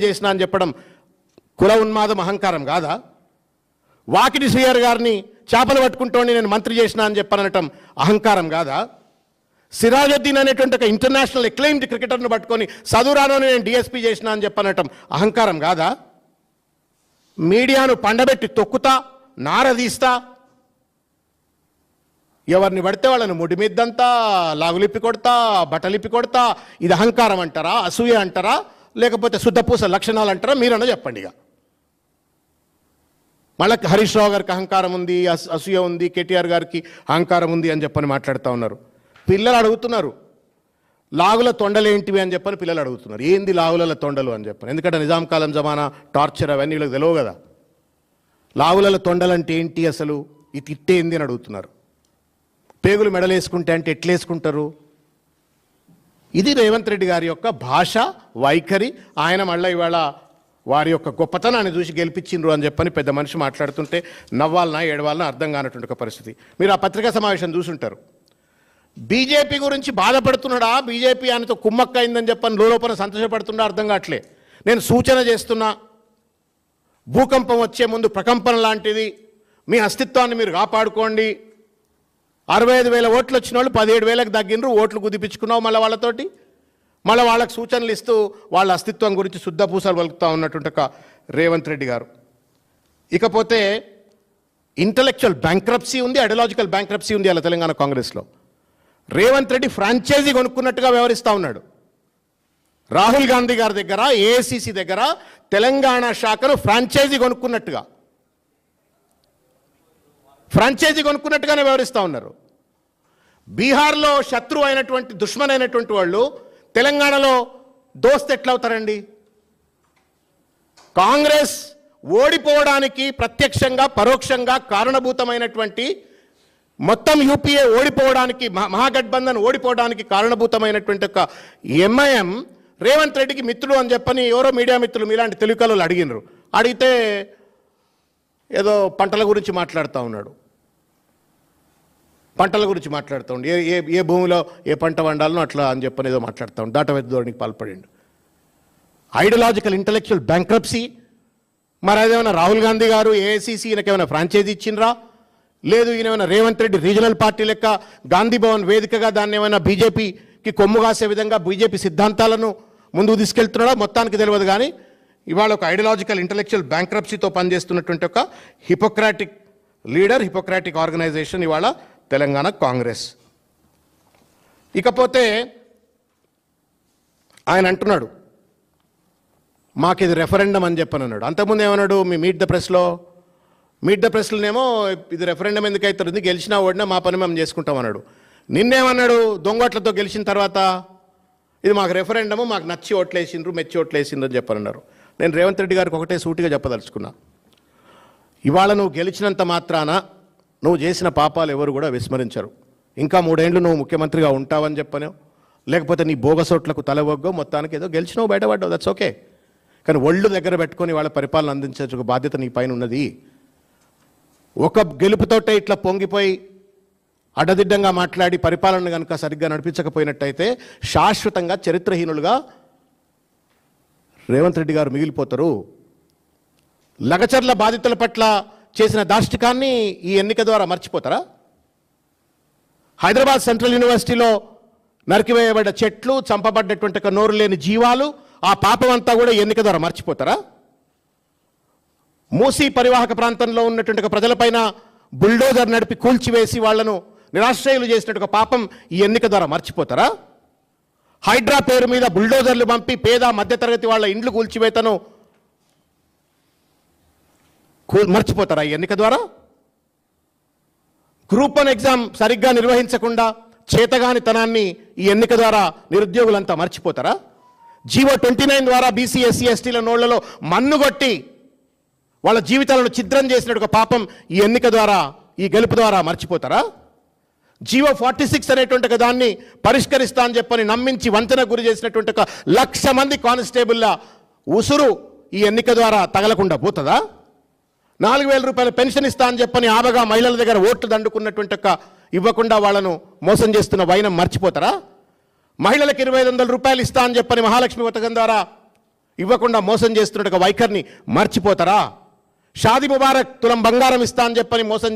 చేసినా అని చెప్పడం కుల ఉన్మాదం అహంకారం కాదా? వాకిటి శ్రీహరి గారిని చేపలు పట్టుకుంటోని నేను మంత్రి చేసినా అని చెప్పనటం అహంకారం కాదా? సిరాజుద్దీన్ అనేటువంటి ఒక ఇంటర్నేషనల్ ఎక్లైమ్డ్ క్రికెటర్ను పట్టుకొని చదువురానోని నేను డిఎస్పీ చేసినా అని చెప్పనటం అహంకారం కాదా? మీడియాను పండబెట్టి తొక్కుతా, నారదీస్తా, ఎవరిని పడితే వాళ్ళని ముడిమిద్దంతా లాగులిప్పి కొడతా, బట్టలిప్పి కొడతా, ఇది అహంకారం అంటారా, అసూయ అంటారా, లేకపోతే శుద్ధపూస లక్షణాలు అంటారా? మీరన్నా చెప్పండి. ఇక మళ్ళీ హరీష్ రావు గారికి అహంకారం ఉంది, అసూయ ఉంది, కేటీఆర్ గారికి అహంకారం ఉంది అని చెప్పని మాట్లాడుతూ ఉన్నారు. పిల్లలు అడుగుతున్నారు లాగుల తొండలు ఏంటివి అని చెప్పని పిల్లలు అడుగుతున్నారు. ఏంది లాగుల తొండలు అని చెప్పని. ఎందుకంటే నిజాం కాలం జమానా టార్చర్ అవన్నీ వీళ్ళకి తెలియవు కదా. లాగుల తొండలు అంటే ఏంటి, అసలు ఈ తిట్టేంది అని అడుగుతున్నారు. పేగులు మెడలేసుకుంటే అంటే ఎట్లేసుకుంటారు? ఇది రేవంత్ రెడ్డి గారి యొక్క భాష వైఖరి. ఆయన మళ్ళీ ఇవాళ వారి యొక్క గొప్పతనాన్ని చూసి గెలిపించిండ్రు అని చెప్పని పెద్ద మనిషి మాట్లాడుతుంటే నవ్వాలనా ఏడవాలనా అర్థం కానటువంటి ఒక పరిస్థితి. మీరు ఆ పత్రికా సమావేశం చూసుంటారు. బీజేపీ గురించి బాధపడుతున్నాడా, బీజేపీ ఆయనతో కుమ్మక్క అయిందని చెప్పని లోపల సంతోషపడుతున్నా అర్థం కావట్లే. నేను సూచన చేస్తున్నా, భూకంపం వచ్చే ముందు ప్రకంపన లాంటిది, మీ అస్తిత్వాన్ని మీరు కాపాడుకోండి. 65,000 ఓట్లు వచ్చిన వాళ్ళు 17,000కి తగ్గినరు, ఓట్లు కుదిపించుకున్నావు మళ్ళీ వాళ్ళతోటి. మళ్ళీ వాళ్ళకి సూచనలు ఇస్తూ వాళ్ళ అస్తిత్వం గురించి శుద్ధపూసలు పలుకుతూ ఉన్నటువంటి ఒక రేవంత్ రెడ్డి గారు. ఇకపోతే ఇంటలెక్చువల్ బ్యాంక్రప్సీ ఉంది, ఐడియాలజికల్ బ్యాంక్రప్సీ ఉంది అలా తెలంగాణ కాంగ్రెస్లో. రేవంత్ రెడ్డి ఫ్రాంచైజీ కొనుక్కున్నట్టుగా వ్యవహరిస్తూ ఉన్నాడు. రాహుల్ గాంధీ గారి దగ్గర, ఏఐసిసి దగ్గర తెలంగాణ శాఖను ఫ్రాంచైజీ కొనుక్కున్నట్టుగానే వ్యవహరిస్తూ ఉన్నారు. బీహార్లో శత్రువు అయినటువంటి దుష్మన్ అయినటువంటి వాళ్ళు తెలంగాణలో దోస్త్ ఎట్లవుతారండి? కాంగ్రెస్ ఓడిపోవడానికి ప్రత్యక్షంగా పరోక్షంగా కారణభూతమైనటువంటి, మొత్తం యూపీఏ ఓడిపోవడానికి, మహాగఠబంధన్ ఓడిపోవడానికి కారణభూతమైనటువంటి ఒక ఎంఐఎం రేవంత్ రెడ్డికి మిత్రుడు అని చెప్పని ఎవరో మీడియా మిత్రులు మీలాంటి తెలుగులో అడిగినారు. అడిగితే ఏదో పంటల గురించి మాట్లాడుతూ ఉన్నాడు. పంటల గురించి మాట్లాడుతూ ఉండి ఏ భూమిలో ఏ పంట వండాలనో అట్లా అని చెప్పని ఏదో మాట్లాడుతూ ఉండి దాటవేత ధోరణికి పాల్పడిండు. Ideological intellectual bankruptcy. మరి అదేమైనా రాహుల్ గాంధీ గారు ఏఐసిసి ఈయనకేమైనా ఫ్రాంచైజీ ఇచ్చిండ్రా? లేదు, ఈయన రేవంత్ రెడ్డి రీజనల్ పార్టీ లెక్క గాంధీ భవన్ వేదికగా దాన్ని ఏమైనా బీజేపీకి కొమ్ము కాసే విధంగా బీజేపీ సిద్ధాంతాలను ముందుకు తీసుకెళ్తున్నాడో మొత్తానికి తెలియదు. కానీ ఇవాళ ఒక ఐడియాలజికల్ ఇంటలెక్చువల్ బ్యాంక్రప్సీతో పనిచేస్తున్నటువంటి ఒక హిపోక్రాటిక్ లీడర్, హిపోక్రాటిక్ ఆర్గనైజేషన్ ఇవాళ తెలంగాణ కాంగ్రెస్. ఇకపోతే ఆయన అంటున్నాడు మాకు ఇది రెఫరెండం అని చెప్పని అన్నాడు. అంతకుముందు ఏమన్నాడు మీ మీట్ ద ప్రెస్లోనేమో ఇది రెఫరెండం ఎందుకు అవుతుంది, గెలిచినా ఓడినా మా పని మేము చేసుకుంటాం అన్నాడు. నిన్నేమన్నాడు దొంగోట్లతో గెలిచిన తర్వాత ఇది మాకు రెఫరెండము, మాకు నచ్చి ఓట్లేసిండ్రు, మెచ్చి ఓట్లేసిండ్రు అని చెప్పనన్నారు. నేను రేవంత్ రెడ్డి గారికి ఒకటే సూటిగా చెప్పదలుచుకున్నా. ఇవాళ నువ్వు గెలిచినంత మాత్రాన నువ్వు చేసిన పాపాలు ఎవరు కూడా విస్మరించరు. ఇంకా 3 ఏళ్ళు నువ్వు ముఖ్యమంత్రిగా ఉంటావని చెప్పను, లేకపోతే నీ బోగసోట్లకు తలవగ్గో, మొత్తానికి ఏదో గెలిచినావు బయటపడ్డావు, దట్స్ ఓకే. కానీ ఒళ్ళు దగ్గర పెట్టుకొని వాళ్ళ పరిపాలన అందించే ఒక బాధ్యత నీ పైన ఉన్నది. ఒక గెలుపుతోటే ఇట్లా పొంగిపోయి అడ్డదిడ్డంగా మాట్లాడి పరిపాలన కనుక సరిగ్గా నడిపించకపోయినట్టయితే శాశ్వతంగా చరిత్రహీనులుగా రేవంత్ రెడ్డి గారు మిగిలిపోతారు. లగచర్ల బాధితుల పట్ల చేసిన దాష్టికాన్ని ఈ ఎన్నిక ద్వారా మర్చిపోతారా? హైదరాబాద్ సెంట్రల్ యూనివర్సిటీలో నరికివేయబడ్డ చెట్లు, చంపబడ్డటువంటి ఒక నోరు లేని జీవాలు, ఆ పాపం అంతా కూడా ఎన్నిక ద్వారా మర్చిపోతారా? మూసీ పరివాహక ప్రాంతంలో ఉన్నటువంటి ఒక ప్రజలపైన బుల్డోజర్ నడిపి కూల్చివేసి వాళ్లను నిరాశ్రయులు చేసినట్టు ఒక పాపం ఈ ఎన్నిక ద్వారా మర్చిపోతారా? హైడ్రా పేరు మీద బుల్డోజర్లు పంపి పేద మధ్యతరగతి వాళ్ళ ఇండ్లు కూల్చివేతను మర్చిపోతారా ఈ ఎన్నిక ద్వారా? గ్రూప్ 1 ఎగ్జామ్ సరిగ్గా నిర్వహించకుండా చేతగానితనాన్ని ఈ ఎన్నిక ద్వారా నిరుద్యోగులంతా మర్చిపోతారా? జీవో 29 ద్వారా బీసీ ఎస్సీ ఎస్టీల నోళ్లలో మన్నుగొట్టి వాళ్ళ జీవితాలను ఛిద్రం చేసినట్టు ఒక పాపం ఈ ఎన్నిక ద్వారా, ఈ గెలుపు ద్వారా మర్చిపోతారా? జీవో 46 అనేటువంటి ఒక దాన్ని పరిష్కరిస్తా అని చెప్పని నమ్మించి వంచనకు గురి చేసినటువంటి ఒక 1,00,000 మంది కానిస్టేబుల్ల ఉసురు ఈ ఎన్నిక ద్వారా తగలకుండా పోతుందా? 4,000 రూపాయల పెన్షన్ ఇస్తా అని చెప్పని ఆబగా మహిళల దగ్గర ఓట్లు దండుకున్నటువంటి ఒక ఇవ్వకుండా వాళ్ళను మోసం చేస్తున్న వైనం మర్చిపోతారా? మహిళలకు 2,500 రూపాయలు ఇస్తా అని చెప్పని మహాలక్ష్మి పథకం ద్వారా ఇవ్వకుండా మోసం చేస్తున్నట్టుగా వైఖరిని మర్చిపోతారా? షాదీ ముబారక్ తులం బంగారం ఇస్తా అని చెప్పని మోసం